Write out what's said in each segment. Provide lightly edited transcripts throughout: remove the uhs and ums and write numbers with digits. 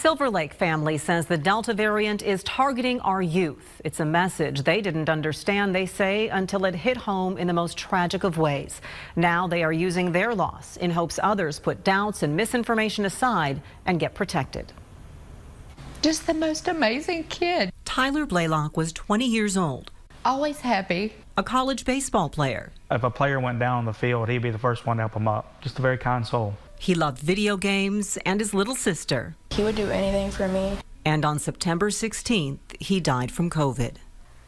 Silver Lake family says the Delta variant is targeting our youth. It's a message they didn't understand, they say, until it hit home in the most tragic of ways. Now they are using their loss in hopes others put doubts and misinformation aside and get protected. Just the most amazing kid. Tyler Blaylock was 20 years old. Always happy. A college baseball player. If a player went down on the field, he'd be the first one to help him up. Just a very kind soul. He loved video games and his little sister. He would do anything for me. And on September 16th, he died from COVID.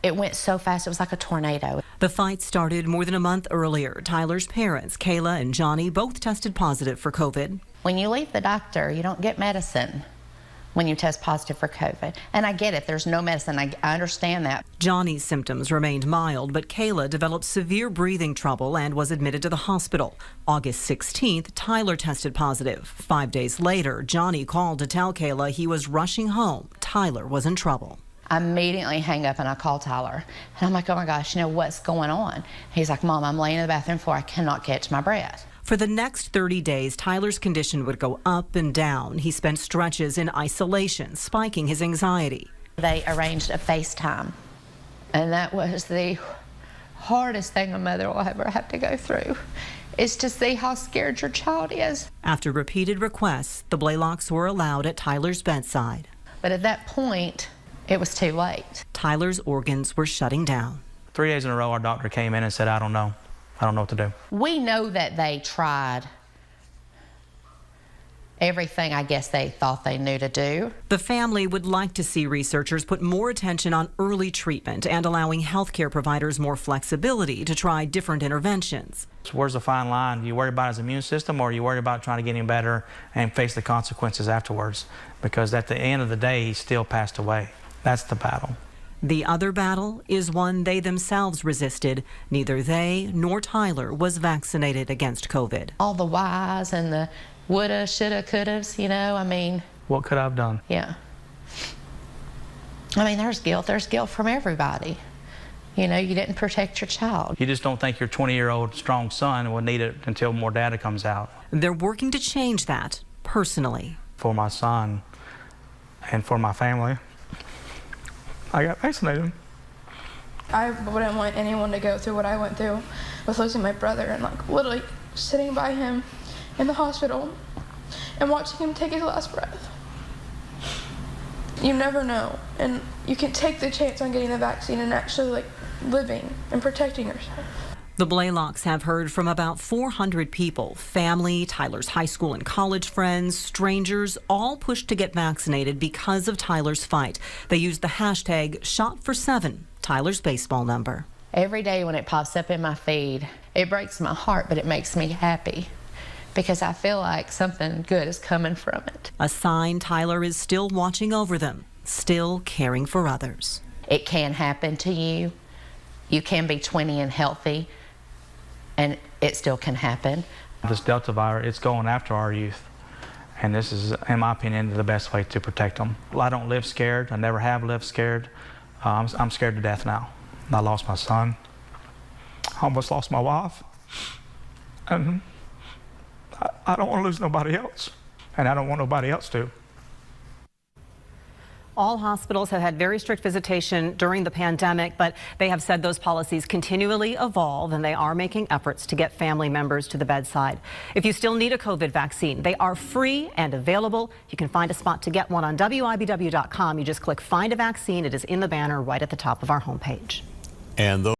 It went so fast, it was like a tornado. The fight started more than a month earlier. Tyler's parents, Kayla and Johnny, both tested positive for COVID. When you leave the doctor, you don't get medicine when you test positive for COVID. And I get it, there's no medicine, I understand that. Johnny's symptoms remained mild, but Kayla developed severe breathing trouble and was admitted to the hospital. August 16th, Tyler tested positive. 5 days later, Johnny called to tell Kayla he was rushing home. Tyler was in trouble. I immediately hang up and I call Tyler. And I'm like, oh my gosh, what's going on? He's like, Mom, I'm laying in the bathroom floor, I cannot catch my breath. For the next 30 days, Tyler's condition would go up and down. He spent stretches in isolation, spiking his anxiety. They arranged a FaceTime, and that was the hardest thing a mother will ever have to go through, is to see how scared your child is. After repeated requests, the Blaylocks were allowed at Tyler's bedside. But at that point, it was too late. Tyler's organs were shutting down. 3 days in a row, our doctor came in and said, I don't know what to do. We know that they tried everything I guess they thought they knew to do. The family would like to see researchers put more attention on early treatment and allowing healthcare providers more flexibility to try different interventions. Where's the fine line? Do you worry about his immune system, or are you worried about trying to get him better and face the consequences afterwards? Because at the end of the day, he still passed away. That's the battle. The other battle is one they themselves resisted. Neither they nor Tyler was vaccinated against COVID. All the whys and the woulda, shoulda, couldas, I mean. What could I have done? Yeah. I mean, there's guilt from everybody. You didn't protect your child. You just don't think your 20-year-old strong son will need it until more data comes out. They're working to change that personally. For my son and for my family, I got vaccinated. I wouldn't want anyone to go through what I went through with losing my brother and literally sitting by him in the hospital and watching him take his last breath. You never know, and you can take the chance on getting the vaccine and actually living and protecting yourself. The Blaylocks have heard from about 400 people, family, Tyler's high school and college friends, strangers, all pushed to get vaccinated because of Tyler's fight. They used the hashtag #Shot47, Tyler's baseball number. Every day when it pops up in my feed, it breaks my heart, but it makes me happy because I feel like something good is coming from it. A sign Tyler is still watching over them, still caring for others. It can happen to you. You can be 20 and healthy, and it still can happen. This Delta virus, it's going after our youth. And this is, in my opinion, the best way to protect them. I don't live scared. I never have lived scared. I'm scared to death now. I lost my son. I almost lost my wife. And I don't want to lose nobody else. And I don't want nobody else to. All hospitals have had very strict visitation during the pandemic, but they have said those policies continually evolve, and they are making efforts to get family members to the bedside. If you still need a COVID vaccine, they are free and available. You can find a spot to get one on WIBW.com. You just click Find a Vaccine. It is in the banner right at the top of our homepage. And those